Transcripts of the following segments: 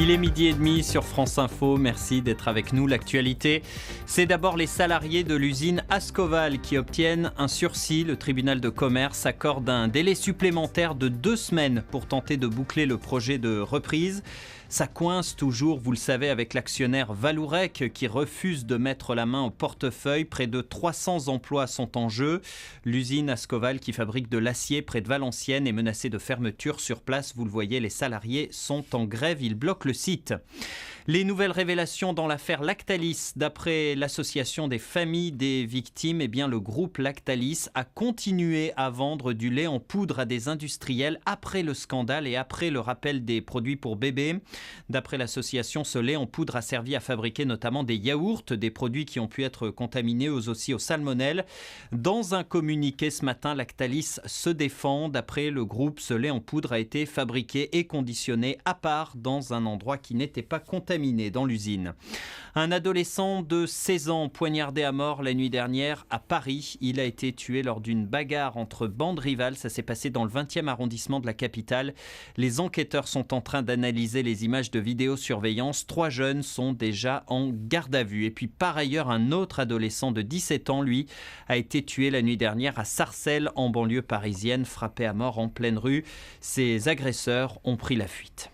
Il est 12h30 sur France Info, merci d'être avec nous. L'actualité, c'est d'abord les salariés de l'usine Ascoval qui obtiennent un sursis. Le tribunal de commerce accorde un délai supplémentaire de 2 semaines pour tenter de boucler le projet de reprise. Ça coince toujours, vous le savez, avec l'actionnaire Vallourec qui refuse de mettre la main au portefeuille. Près de 300 emplois sont en jeu. L'usine Ascoval qui fabrique de l'acier près de Valenciennes est menacée de fermeture sur place. Vous le voyez, les salariés sont en grève, ils bloquent le site. Les nouvelles révélations dans l'affaire Lactalis. D'après l'association des familles des victimes, le groupe Lactalis a continué à vendre du lait en poudre à des industriels après le scandale et après le rappel des produits pour bébés. D'après l'association, ce lait en poudre a servi à fabriquer notamment des yaourts, des produits qui ont pu être contaminés eux aussi au salmonelle. Dans un communiqué ce matin, Lactalis se défend. D'après le groupe, ce lait en poudre a été fabriqué et conditionné à part dans un endroit qui n'était pas contaminé dans l'usine. Un adolescent de 16 ans poignardé à mort la nuit dernière à Paris. Il a été tué lors d'une bagarre entre bandes rivales. Ça s'est passé dans le 20e arrondissement de la capitale. Les enquêteurs sont en train d'analyser les images de vidéosurveillance. 3 jeunes sont déjà en garde à vue. Et puis par ailleurs, un autre adolescent de 17 ans, lui, a été tué la nuit dernière à Sarcelles, en banlieue parisienne, frappé à mort en pleine rue. Ses agresseurs ont pris la fuite.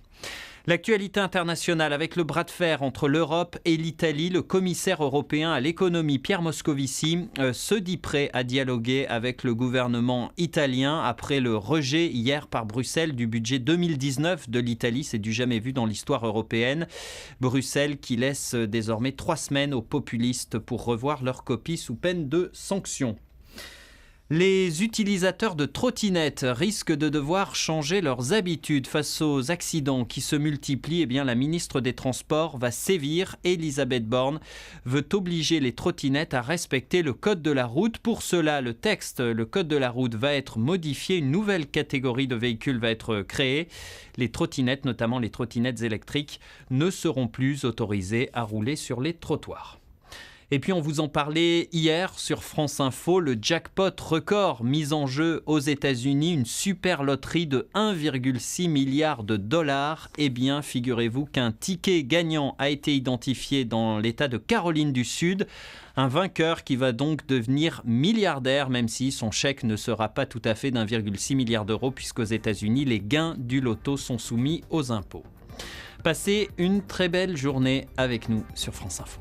L'actualité internationale avec le bras de fer entre l'Europe et l'Italie. Le commissaire européen à l'économie Pierre Moscovici se dit prêt à dialoguer avec le gouvernement italien après le rejet hier par Bruxelles du budget 2019 de l'Italie. C'est du jamais vu dans l'histoire européenne. Bruxelles qui laisse désormais 3 semaines aux populistes pour revoir leur copie sous peine de sanctions. Les utilisateurs de trottinettes risquent de devoir changer leurs habitudes face aux accidents qui se multiplient. La ministre des Transports va sévir. Elisabeth Borne veut obliger les trottinettes à respecter le code de la route. Pour cela, le code de la route va être modifié. Une nouvelle catégorie de véhicules va être créée. Les trottinettes, notamment les trottinettes électriques, ne seront plus autorisées à rouler sur les trottoirs. Et puis on vous en parlait hier sur France Info, le jackpot record mis en jeu aux États-Unis, une super loterie de 1,6 milliard de dollars. Figurez-vous qu'un ticket gagnant a été identifié dans l'État de Caroline du Sud. Un vainqueur qui va donc devenir milliardaire, même si son chèque ne sera pas tout à fait d'1,6 milliard d'euros, puisqu'aux États-Unis, les gains du loto sont soumis aux impôts. Passez une très belle journée avec nous sur France Info.